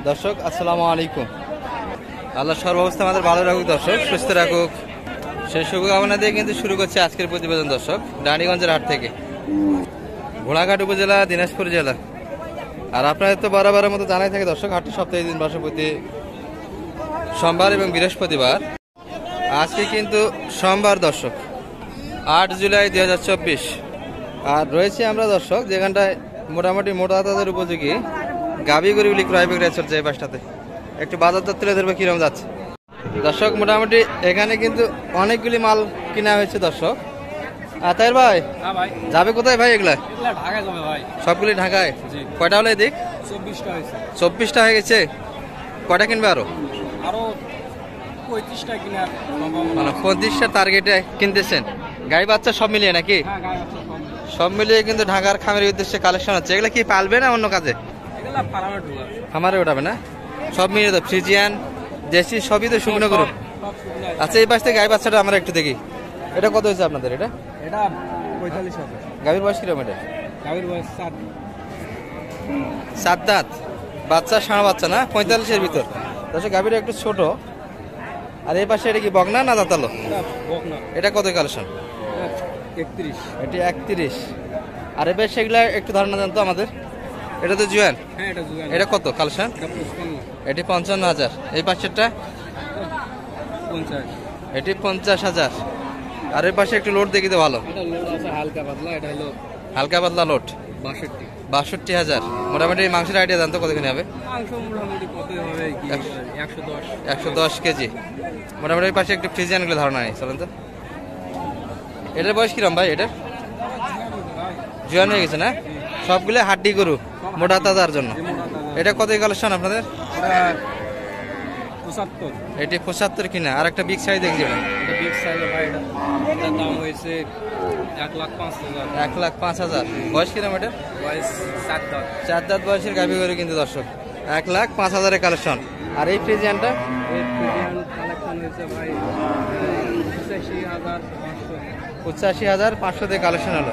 দর্শক আসসালামু আলাইকুম। আল্লাহ সর্বাবস্থা আমাদের ভালো রাখুক, দর্শক সুস্থ রাখুক, সেই শুভকামনা দিয়ে কিন্তু শুরু করছে আজকের প্রতিবেদন। দর্শক রানীগঞ্জের হাট থেকে, ঘোড়াঘাট উপজেলা, দিনাজপুর জেলা। আর আপনাদের তো বারবারের মতো জানাই থাকে দর্শক, হাটটি সপ্তাহে দিন বসে প্রতি সোমবার এবং বৃহস্পতিবার। আজকে কিন্তু সোমবার দর্শক, 8 জুলাই 2024। আর রয়েছে আমরা দর্শক যেখানটায় মোটামুটি মোটা তাদের উপযোগী গাভী গরুগুলি ক্রয় বিক্রয় চলছে। এই পাশটাতে একটু বাজার দর তুলে ধরবে কিরকম যাচ্ছে দর্শক। মোটামুটি এখানে কিন্তু অনেকগুলি মাল কিনা হয়েছে দর্শক। আর তাই ভাই যাবে কোথায় ভাই? এগুলা সবগুলি ঢাকায়। কয়টা হলো এদিক? 24টা হয়ে গেছে। কয়টা কিনবে আরো? 35টা টার্গেটে কিনতেছেন। গাই বাচ্চা সব মিলিয়ে নাকি? সব মিলিয়ে কিন্তু ঢাকার খামের উদ্দেশ্যে কালেকশন হচ্ছে। এগুলা কি পালবে না অন্য কাজে? খামারে ওঠাবে না? সব মিলিয়ে তো ফ্রিজিয়ান দেশি সবই তো শুকনো করুন। আচ্ছা, এই পাশ থেকে গাই বাচ্চাটা আমরা একটু দেখি। এটা কত হয়েছে আপনাদের? এটা 45,000। গাভীর বয়স কিরকম? এটা গাভীর বয়স 7 দাঁত, বাচ্চা ষাঁড় বাচ্চা না? 45-এর ভিতর। তাহলে গাভীর একটু ছোট। আর এই পাশে এটা কি বকনা না দাঁতালো? এটা কত কালেকশন? 31। এটি 31। আর এবার সেগুলা একটু ধারণা জানতো আমাদের। এটা তো জুয়ান। হ্যাঁ, এটা জুয়ান। এটা কত কালেকশন? এটি 55,000। এই পাশেরটা 50। এটি 50,000। আর এর পাশে একটু লোড দেখি তো ভালো। এটা লোড আছে হালকা পাতলা। এটা হলো হালকা পাতলা লোড 62। 62,000। মোটামুটি মাংসের আইডিয়া জানতো কতখানি হবে? মাংস মোটামুটি কত হবে? 110। 110 কেজি। মোটামুটি এই পাশে একটু ফ্রিজিয়ানগুলো ধারণা নেই, চলেন তো। এটার বয়স কিরম ভাই? এটার জুয়ান হয়ে গেছে না? সবগুলো হাড্ডি গরু, মোটা তাজার জন্য। এটা কত কালেকশন আপনাদের? 75। এটি 75 কিনা। আর একটা বিগ সাইজ দেখছি। এটা বিগ সাইজ ভাই। এটা দাম হয়েছে 1,05,000। 1,05,000। বয়স কিরম এটা? বয়স 7 দাঁত। 4 দাঁত বয়সের গাভী গরু কিন্তু দর্শক। 1,05,000 কালেকশন। আর এই ফ্রিজিয়ানটা? এই ফ্রিজিয়ান কালেকশন হয়েছে ভাই 85,500। 85,500 দিয়ে কালেকশন হলো।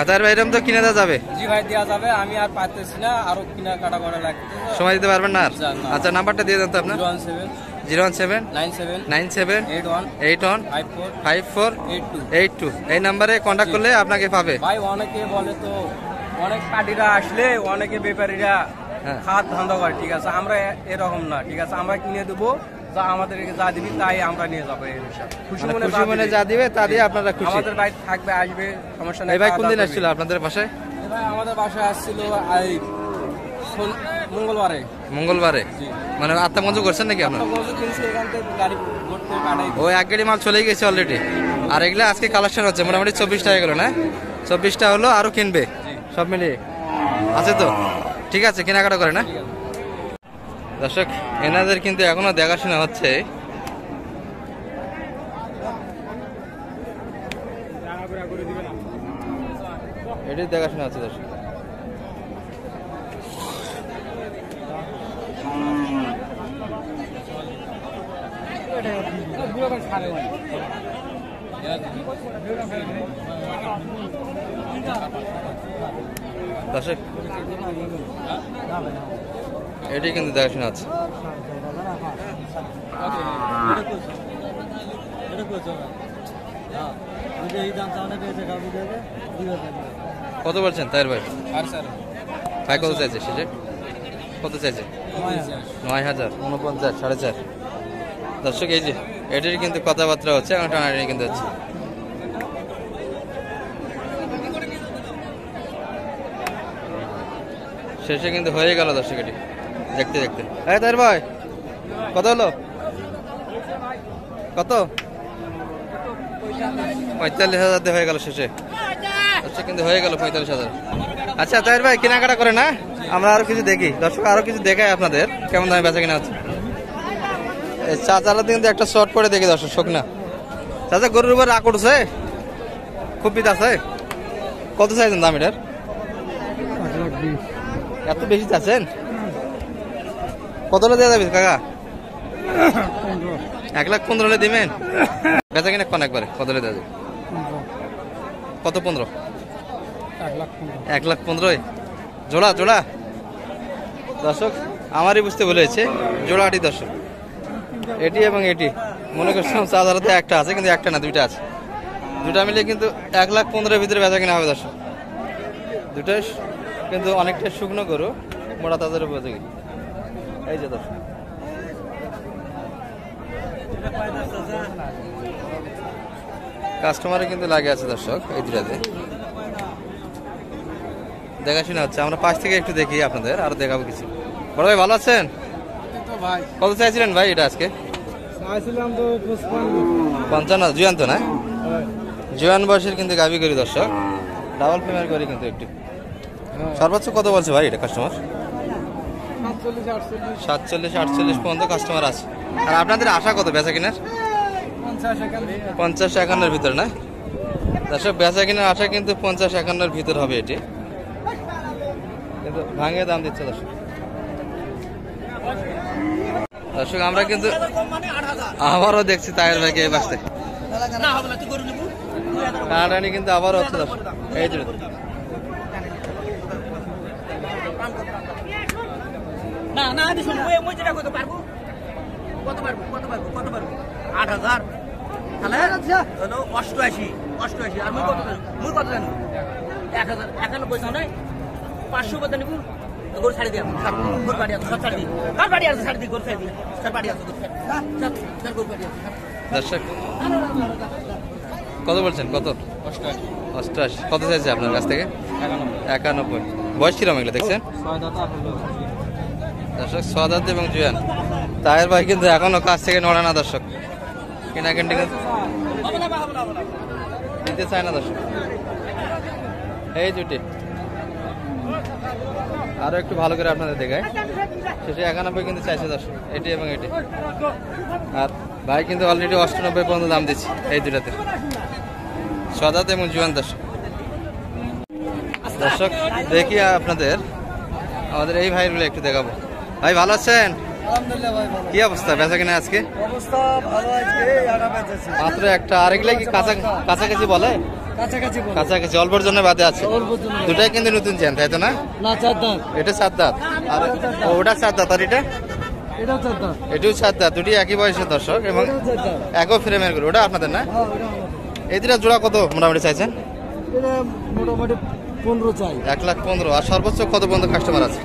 তার ভাই এরকম তো কিনে দেওয়া যাবে? জি ভাই, দেওয়া যাবে। আমি আর পাইতেছি না, আরো কিনা কাটা করা লাগবে। সময় দিতে পারবেন না আর? না। আচ্ছা, নাম্বারটা দিয়ে দেন তো আপনার। 017 97 81 54 82। 82। এই নাম্বারে কন্ট্যাক্ট করলে আপনাকে পাবে। ভাই অনেকে বলে তো, অনেক পার্টিরা আসলে অনেকে ব্যাপারীরা খাত ধান্দা করে, ঠিক আছে? আমরা এরকম না, ঠিক আছে? আমরা কিনে দেবো, যা আমাদেরকে যা দিবি তাই আমরা নিয়ে যাবো। খুশি মনে যা দিবে তা দিয়ে আপনারা খুশি। আমাদের ভাই থাকবে, আসবে, সমস্যা নেই। এই ভাই কোন দিন আসছিল আপনাদের বাসায়? ভাই আমাদের বাসায় আসছিল মঙ্গলবারে। মঙ্গলবারে? মানে আত্মগঞ্জ করছেন নাকি আপনার? ওই এক গাড়ি মাল চলে গেছে অলরেডি। আর এগুলো আজকে কালেকশন হচ্ছে। মোটামুটি 24টা হয়ে গেল না? 24টা হলো, আরো কিনবে সব মিলিয়ে আছে তো? ঠিক আছে, কেনাকাটা করে না দর্শক। এনাদের কিন্তু এখনো দেখাশোনা হচ্ছে। এটি দেখাশোনা হচ্ছে দর্শক। দর্শক এটি কিন্তু দেখাশোনা আছে। কত বলছেন তাইর ভাই? ভাই কত চাইছে? সেটা কত চাইছে? 9,000, 49, 4.5। দর্শক এই যে এটির কিন্তু কথাবার্তা হচ্ছে, এখন টানাটানি কিন্তু হচ্ছে। শেষে কিন্তু হয়ে গেল দর্শক এটি দেখতে দেখতে। হ্যাঁ তাইর ভাই কত হলো? কত? 45,000 দিয়ে হয়ে গেল শেষে। আচ্ছা, কিন্তু হয়ে গেল 45,000। আচ্ছা তাইর ভাই কেনাকাটা করে না? আমরা আরো কিছু দেখি দর্শক, আরো কিছু দেখাই আপনাদের কেমন দামে বেচা কিনা হচ্ছে। চাচার কিন্তু একটা শর্ট করে দেখি দর্শক, শোক না। চাচা গরুর উপর রাগ উঠছে, খুব পিত আছে। কত চাইছেন দাম এটার? এত বেশি চাচ্ছেন? কত দেওয়া যাবে কাকা? 1,15,000 দিবেন? বেচা কিনা কোন একবারে কত দেওয়া যাবে? কত? 15? 1,15,000। জোড়া জোড়া দর্শক আমারই বুঝতে বলেছে জোড়াটি দর্শক, এটি এবং এটি মনে করছিলাম 4,000-তে একটা আছে, কিন্তু একটা না, দুইটা আছে। দুটা মিলে কিন্তু 1,15,000-এর ভিতরে বেচা কিনা হবে দর্শক। দুটাই কিন্তু অনেকটা শুকনো গরু, মোটা তাজের উপযোগী। এই যে দর্শক কাস্টমারে কিন্তু লাগে আছে দর্শক, এই দুটাতে দেখাশোনা হচ্ছে। আমরা পাশ থেকে একটু দেখি আপনাদের, আরো দেখাবো কিছু। বড় ভাই ভালো আছেন? কত চাইছিলেন ভাই এটা আজকে? 55। জুয়ান তো না? জুয়ান বয়সের কিন্তু গাভী করি দর্শক, ডাবল ফিমেল করি কিন্তু একটু। সর্বোচ্চ কত বলছে ভাই এটা কাস্টমার? 47-48 পর্যন্ত কাস্টমার আছে। আর আপনাদের আশা কত বেচা কিনার? 50-51-এর ভিতর না দর্শক? বেচা কিনার আশা কিন্তু 50-51-এর ভিতর হবে এটি, কিন্তু ভাঙে দাম দিচ্ছে দর্শক। দর্শক আমরা কিন্তু আবারও দেখছি তায়ের ভাইকে এই বাসতে টানাটানি কিন্তু আবারও হচ্ছে দর্শক। এই যে না না আমি শুনবো মই যেটা কত পারবো কত পারবো কত পারবো কত পারবো 8,000 তাহলে হলো 88 আর মই কত জানো 1,000 91 জানো 500 কত নিবো গোর ছাড়ি দিয়া গোর বাড়ি আছে সব ছাড়ি দি কার বাড়ি আছে ছাড়ি দি গোর ছাড়ি দি সব বাড়ি আছে গোর ছাড়ি গোর বাড়ি আছে। দর্শক কত বলছেন? কত? 88। কত চাইছে আপনার কাছ থেকে? 91। বয়স কিরম এগুলো দেখছেন দর্শক? 6 দাঁত এবং জুয়ান। তায়ের ভাই কিন্তু এখনো কাছ থেকে নড়ে না দর্শক, কেনাকাটি দিতে চায় না দর্শক। এই দুটি আরো একটু ভালো করে আপনাদের দেখায়, শেষে 91 কিন্তু চাইছে দর্শক, এটি এবং এটি। আর ভাই কিন্তু অলরেডি 98 পর্যন্ত দাম দিচ্ছে এই দুটাতে, 6 দাঁত এবং জুয়ান দর্শক। দর্শক দেখি আপনাদের আমাদের এই ভাইগুলো একটু দেখাবো। ভাই ভালো আছেন? কি অবস্থা বেচা কিনা আজকে? অবস্থা ভালো আজকে মাত্র একটা। আর এগুলা কি কাছাকাছি বলে? কাছাকাছি অল্পর জন্য বাদে আছে। দুটাই কিন্তু নতুন চেন তাই তো না? এটা 7 দাঁত আর ওটা 7 দাঁত আর এটা এটাও 7 দাঁত। দুটি একই বয়সের দর্শক এবং একই ফ্রেমের গরু। ওটা আপনাদের না? এই দুটা জোড়া কত মোটামুটি চাইছেন? মোটামুটি 15 চাই। 1,15,000। আর সর্বোচ্চ কত পর্যন্ত কাস্টমার আছে?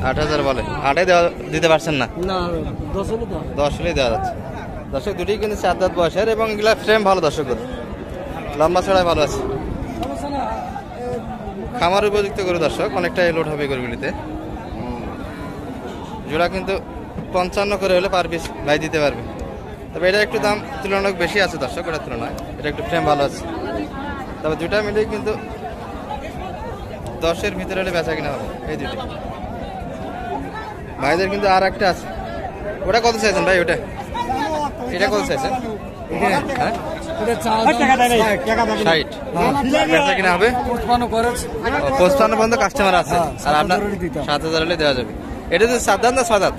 8,000 বলে। 8 দিতে পারছেন না? 10 হলেই দেওয়া যাচ্ছে দর্শক। দুটি কিন্তু 7 দাঁত বয়সের এবং এগুলা ফ্রেম ভালো দর্শক, লম্বা ছড়াই ভালো আছে, খামার উপযুক্ত করে দর্শক, অনেকটা লোড হবে গরুগুলিতে। জোড়া কিন্তু 55 করে হলে পার পিস ভাই দিতে পারবে, তবে এটা একটু দাম তুলনামূলক বেশি আছে দর্শক ওটার তুলনায়। এটা একটু ফ্রেম ভালো আছে, তবে দুটা মিলেই কিন্তু 10-এর ভিতরে হলে বেচা কিনা হবে এই দুটি। ভাইদের কিন্তু আর একটা আছে, ওটা কত চাইছেন ভাই? ওটা এটা কত চাইছেন? হ্যাঁ 60 বেচা কিনা হবে 55 পর্যন্ত কাস্টমার আছে। আর আপনার 7,000 হলে দেওয়া যাবে। এটা তো 7 দাঁত না 6 দাঁত?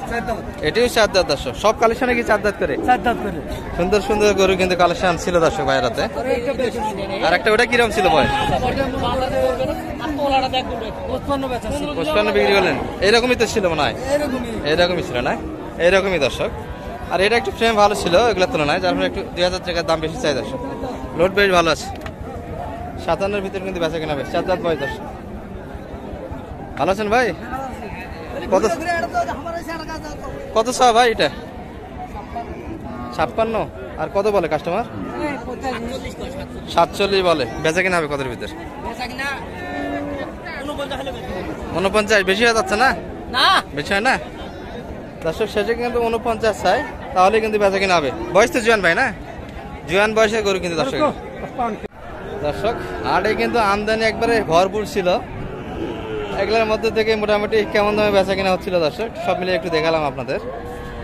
এটিও 7 দাঁত দর্শক। সব কালেকশনে কি 4 দাঁত করে? সুন্দর সুন্দর গরু কিন্তু কালেকশন ছিল দর্শক ভাইয়ের হাতে। আর একটা ওটা কিরকম ছিল বয়স? 55 বিক্রি করলেন? এইরকমই তো ছিল মনে হয়, এইরকমই ছিল না? এইরকমই দর্শক। আর এটা একটু ফ্রেম ভালো ছিল এগুলোর তুলনায়, যার ফলে একটু 2,000 টাকার দাম বেশি চাই দর্শক। লোড বেশ ভালো আছে, 57-এর ভিতরে কিন্তু বেচা কেনা হবে। 4 দাঁত বয়স দর্শক। ভালো আছেন ভাই? কত চাও ভাই এটা? 56। আর কত বলে কাস্টমার? 47 বলে। বেচা কিনা হবে কতর ভিতরে? 49। বেশি হয়ে যাচ্ছে না? বেশি হয় না দর্শক? শেষে কিন্তু 49 চাই, তাহলে কিন্তু বেচা কিনা হবে। বয়স তো জুয়ান ভাই না? জুয়ান বয়সের গরু কিন্তু দর্শক। দর্শক হাটে কিন্তু আমদানি একবারে ভরপুর ছিল, এগুলোর মধ্যে থেকে মোটামুটি কেমন দামে বেচা কিনা হচ্ছিল দর্শক সব মিলে একটু দেখালাম আপনাদের।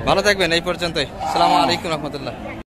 ভালো থাকবেন, এই পর্যন্তই। আসসালামু আলাইকুম রহমতুল্লাহ।